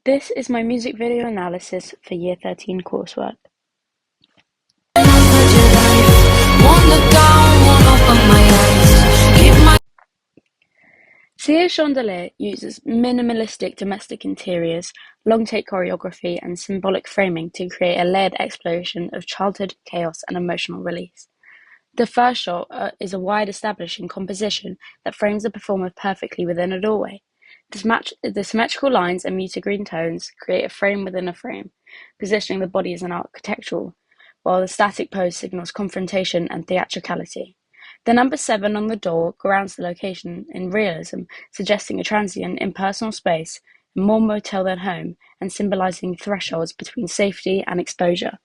This is my music video analysis for Year 13 coursework. Sia's Chandelier uses minimalistic domestic interiors, long-take choreography, and symbolic framing to create a layered exploration of childhood, chaos, and emotional release. The first shot is a wide establishing composition that frames the performer perfectly within a doorway. The symmetrical lines and muted green tones create a frame within a frame, positioning the body as an architectural, while the static pose signals confrontation and theatricality. The number 7 on the door grounds the location in realism, suggesting a transient, impersonal space, more motel than home, and symbolizing thresholds between safety and exposure.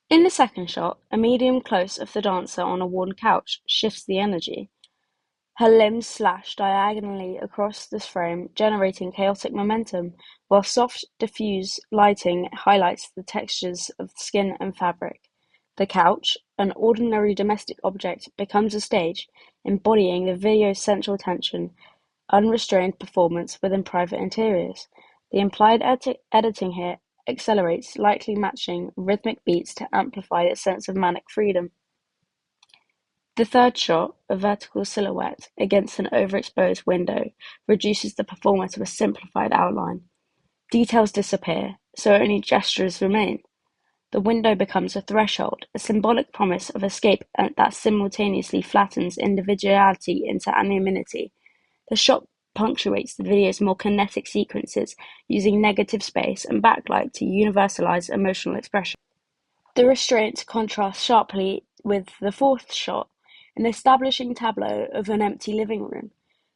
In the second shot, a medium close of the dancer on a worn couch shifts the energy. Her limbs slash diagonally across this frame, generating chaotic momentum, while soft, diffuse lighting highlights the textures of skin and fabric. The couch, an ordinary domestic object, becomes a stage, embodying the video's central tension, unrestrained performance within private interiors. The implied editing here accelerates, likely matching rhythmic beats to amplify the sense of manic freedom. The third shot, a vertical silhouette against an overexposed window, reduces the performer to a simplified outline. Details disappear, so only gestures remain. The window becomes a threshold, a symbolic promise of escape that simultaneously flattens individuality into anonymity. The shot punctuates the video's more kinetic sequences, using negative space and backlight to universalize emotional expression. The restraint contrasts sharply with the fourth shot, an establishing tableau of an empty living room.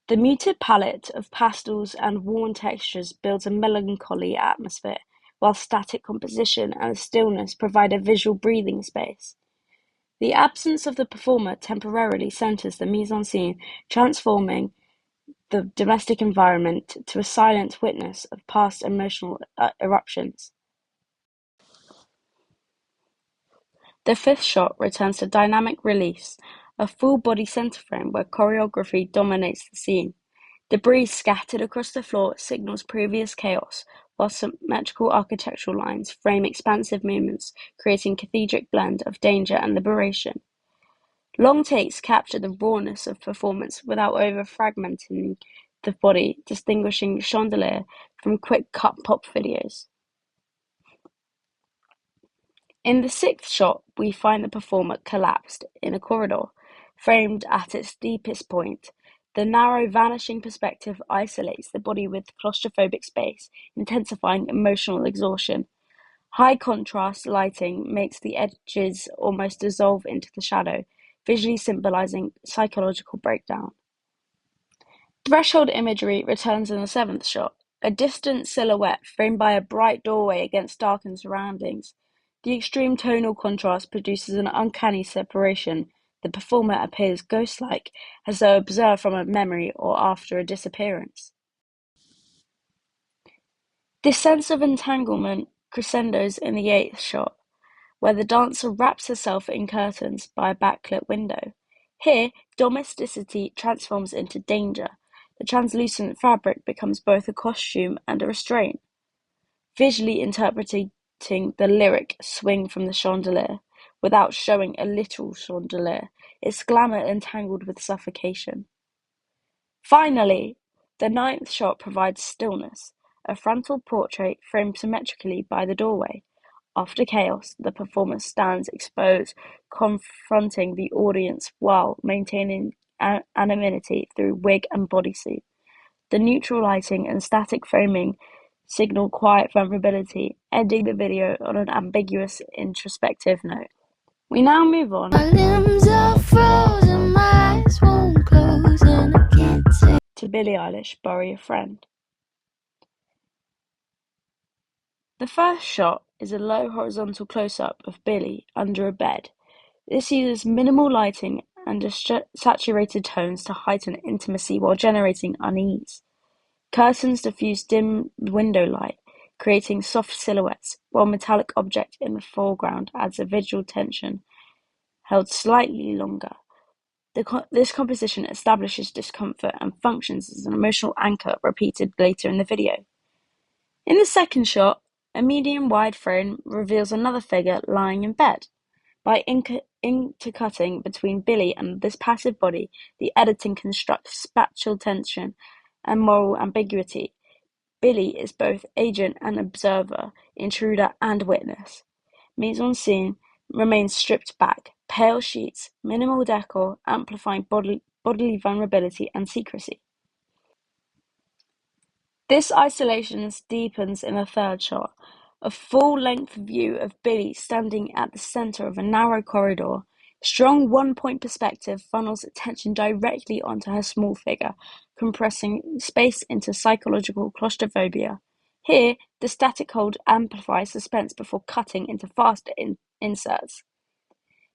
The muted palette of pastels and worn textures builds a melancholy atmosphere, while static composition and stillness provide a visual breathing space. The absence of the performer temporarily centers the mise-en-scene, transforming the domestic environment to a silent witness of past emotional eruptions. The fifth shot returns to dynamic release, a full-body center frame where choreography dominates the scene. Debris scattered across the floor signals previous chaos, while symmetrical architectural lines frame expansive movements, creating a cathedric blend of danger and liberation. Long takes capture the rawness of performance without over-fragmenting the body, distinguishing Chandelier from quick cut pop videos. In the sixth shot, we find the performer collapsed in a corridor, framed at its deepest point. The narrow, vanishing perspective isolates the body with claustrophobic space, intensifying emotional exhaustion. High contrast lighting makes the edges almost dissolve into the shadow, visually symbolizing psychological breakdown. Threshold imagery returns in the seventh shot, a distant silhouette framed by a bright doorway against darkened surroundings. The extreme tonal contrast produces an uncanny separation. The performer appears ghost-like, as though observed from a memory or after a disappearance. This sense of entanglement crescendos in the eighth shot, where the dancer wraps herself in curtains by a backlit window. Here, domesticity transforms into danger. The translucent fabric becomes both a costume and a restraint, visually interpreting the lyric "swing from the chandelier" without showing a literal chandelier, its glamour entangled with suffocation. Finally, the ninth shot provides stillness, a frontal portrait framed symmetrically by the doorway. After chaos, the performer stands exposed, confronting the audience while maintaining anonymity through wig and bodysuit. The neutral lighting and static framing signal quiet vulnerability, ending the video on an ambiguous, introspective note. We now move on My limbs are frozen, my eyes won't close, and I can't say to Billie Eilish, Bury a Friend. The first shot is a low horizontal close-up of Billie under a bed. This uses minimal lighting and saturated tones to heighten intimacy while generating unease. Curtains diffuse dim window light, creating soft silhouettes, while a metallic object in the foreground adds a visual tension held slightly longer. This composition establishes discomfort and functions as an emotional anchor repeated later in the video. In the second shot, a medium-wide frame reveals another figure lying in bed. By intercutting between Billy and this passive body, the editing constructs spatial tension and moral ambiguity. Billy is both agent and observer, intruder and witness. Mise-en-scene remains stripped back, pale sheets, minimal decor, amplifying bodily vulnerability and secrecy. This isolation deepens in the third shot, a full-length view of Billy standing at the center of a narrow corridor. Strong one-point perspective funnels attention directly onto her small figure, compressing space into psychological claustrophobia. Here, the static hold amplifies suspense before cutting into faster inserts.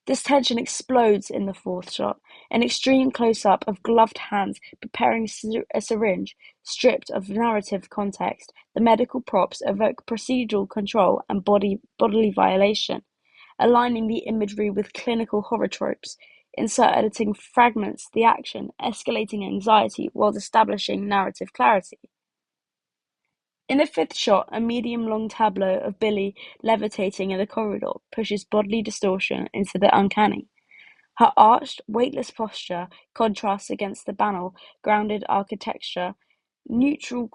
This tension explodes in the fourth shot, an extreme close-up of gloved hands preparing a syringe. Stripped of narrative context, the medical props evoke procedural control and bodily violation, aligning the imagery with clinical horror tropes. Insert editing fragments the action, escalating anxiety while establishing narrative clarity. In the fifth shot, a medium-long tableau of Billy levitating in a corridor pushes bodily distortion into the uncanny. Her arched, weightless posture contrasts against the banal, grounded architecture. Neutral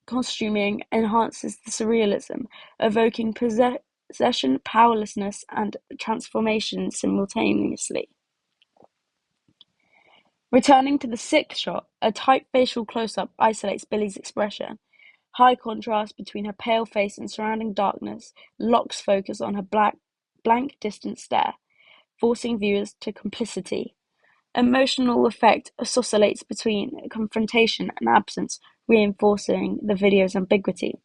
costuming enhances the surrealism, evoking possession, powerlessness, and transformation simultaneously. Returning to the sixth shot, a tight facial close-up isolates Billy's expression. High contrast between her pale face and surrounding darkness locks focus on her blank, distant stare, forcing viewers to complicity. Emotional effect oscillates between confrontation and absence, reinforcing the video's ambiguity.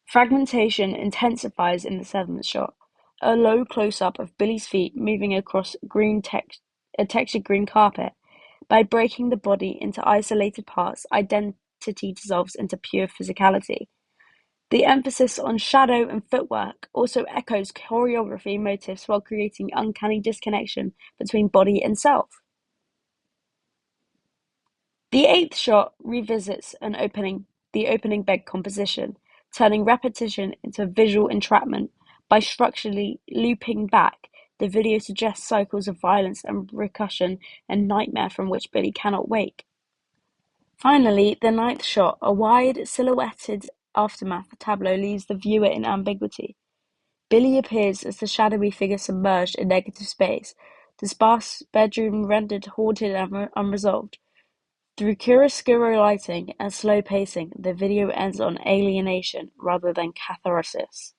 Fragmentation intensifies in the seventh shot, a low close-up of Billy's feet moving across a textured green carpet. By breaking the body into isolated parts, identity dissolves into pure physicality. The emphasis on shadow and footwork also echoes choreography motifs while creating uncanny disconnection between body and self. The eighth shot revisits the opening bed composition, turning repetition into visual entrapment. By structurally looping back, the video suggests cycles of violence and recussion and nightmare from which Billy cannot wake. Finally, the ninth shot, a wide, silhouetted aftermath tableau, leaves the viewer in ambiguity. Billy appears as the shadowy figure submerged in negative space, the sparse bedroom rendered haunted and unresolved. Through chiaroscuro lighting and slow pacing, the video ends on alienation rather than catharsis.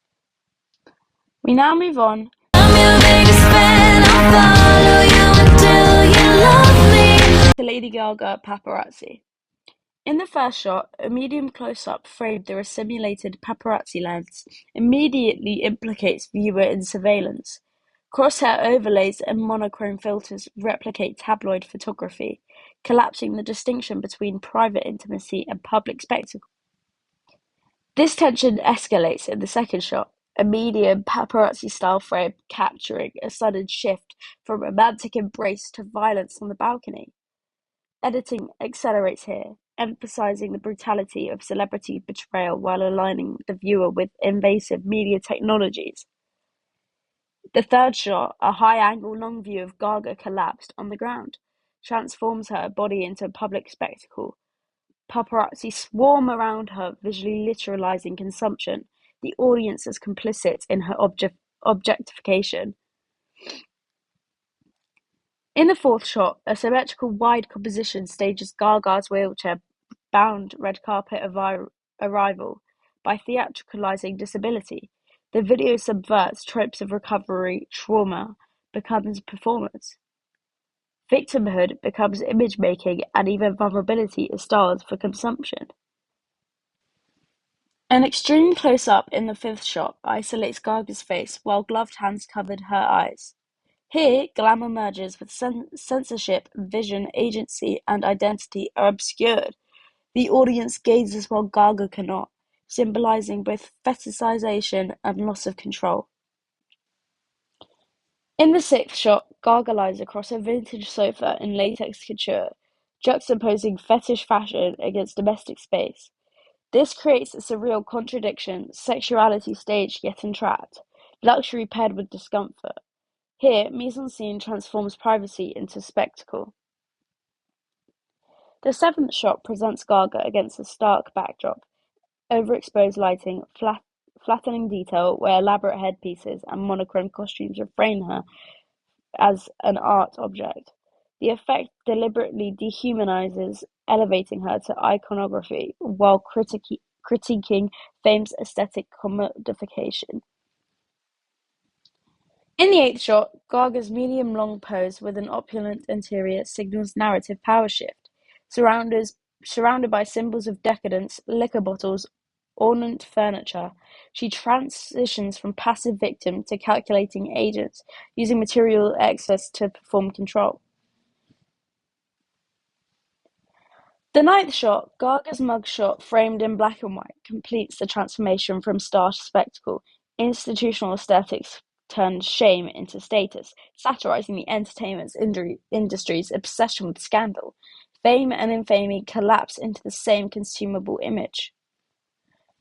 We now move on to Lady Gaga Paparazzi. In the first shot, a medium close-up framed through a simulated paparazzi lens immediately implicates viewer in surveillance. Crosshair overlays and monochrome filters replicate tabloid photography, collapsing the distinction between private intimacy and public spectacle. This tension escalates in the second shot, a medium paparazzi-style frame capturing a sudden shift from romantic embrace to violence on the balcony. Editing accelerates here, emphasizing the brutality of celebrity betrayal while aligning the viewer with invasive media technologies. The third shot, a high-angle long view of Gaga collapsed on the ground, transforms her body into a public spectacle. Paparazzi swarm around her, visually literalizing consumption. The audience is complicit in her objectification. In the fourth shot, a symmetrical wide composition stages Gaga's wheelchair-bound red carpet arrival. By theatricalizing disability, the video subverts tropes of recovery, trauma becomes performance. Victimhood becomes image-making, and even vulnerability is styled for consumption. An extreme close-up in the fifth shot isolates Gaga's face while gloved hands covered her eyes. Here, glamour merges with censorship, vision, agency, and identity are obscured. The audience gazes while Gaga cannot, symbolizing both fetishization and loss of control. In the sixth shot, Gaga lies across a vintage sofa in latex couture, juxtaposing fetish fashion against domestic space. This creates a surreal contradiction, sexuality staged yet entrapped, luxury paired with discomfort. Here, mise-en-scene transforms privacy into spectacle. The seventh shot presents Gaga against a stark backdrop, overexposed lighting, flattening detail where elaborate headpieces and monochrome costumes refrain her as an art object. The effect deliberately dehumanizes, elevating her to iconography while critiquing fame's aesthetic commodification. In the eighth shot, Gaga's medium-long pose with an opulent interior signals narrative power shift. Surrounded by symbols of decadence, liquor bottles, ornate furniture, she transitions from passive victim to calculating agent, using material excess to perform control. The ninth shot, Gaga's mugshot framed in black and white, completes the transformation from star to spectacle. Institutional aesthetics turned shame into status, satirizing the entertainment industry's obsession with scandal. Fame and infamy collapse into the same consumable image.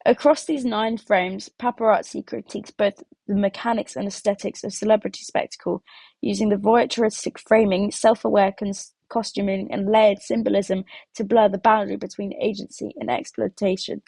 Across these 9 frames, paparazzi critiques both the mechanics and aesthetics of celebrity spectacle, using the voyeuristic framing, self-aware costuming, and layered symbolism to blur the boundary between agency and exploitation.